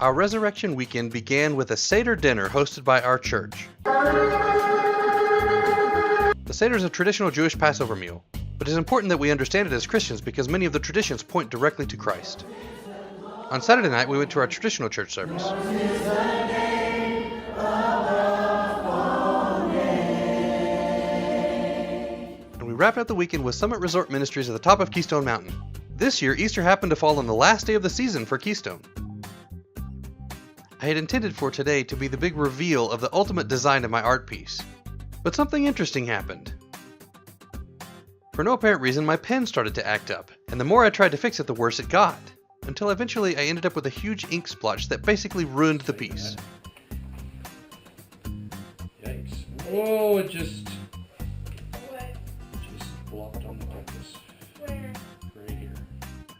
Our resurrection weekend began with a Seder dinner hosted by our church. The Seder is a traditional Jewish Passover meal, but it is important that we understand it as Christians because many of the traditions point directly to Christ. On Saturday night, we went to our traditional church service. And we wrapped up the weekend with Summit Resort Ministries at the top of Keystone Mountain. This year, Easter happened to fall on the last day of the season for Keystone. I had intended for today to be the big reveal of the ultimate design of my art piece, but something interesting happened. For no apparent reason, my pen started to act up, and the more I tried to fix it, the worse it got, until eventually I ended up with a huge ink splotch that basically ruined the piece. Yikes. Whoa, it just blocked on the canvas. Where? Right here.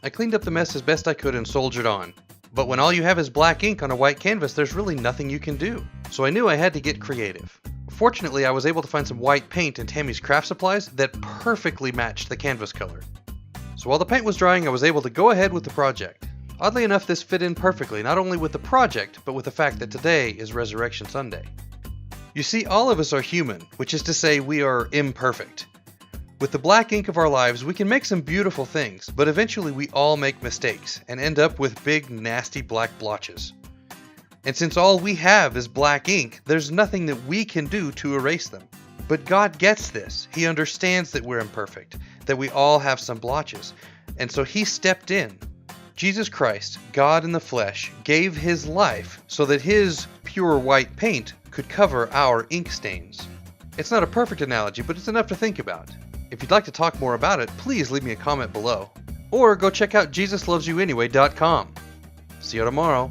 I cleaned up the mess as best I could and soldiered on. But when all you have is black ink on a white canvas, there's really nothing you can do. So I knew I had to get creative. Fortunately, I was able to find some white paint in Tammy's craft supplies that perfectly matched the canvas color. So while the paint was drying, I was able to go ahead with the project. Oddly enough, this fit in perfectly, not only with the project, but with the fact that today is Resurrection Sunday. You see, all of us are human, which is to say we are imperfect. With the black ink of our lives, we can make some beautiful things, but eventually we all make mistakes and end up with big, nasty black blotches. And since all we have is black ink, there's nothing that we can do to erase them. But God gets this. He understands that we're imperfect, that we all have some blotches. And so He stepped in. Jesus Christ, God in the flesh, gave His life so that His pure white paint could cover our ink stains. It's not a perfect analogy, but it's enough to think about. If you'd like to talk more about it, please leave me a comment below. Or go check out JesusLovesYouAnyway.com. See you tomorrow.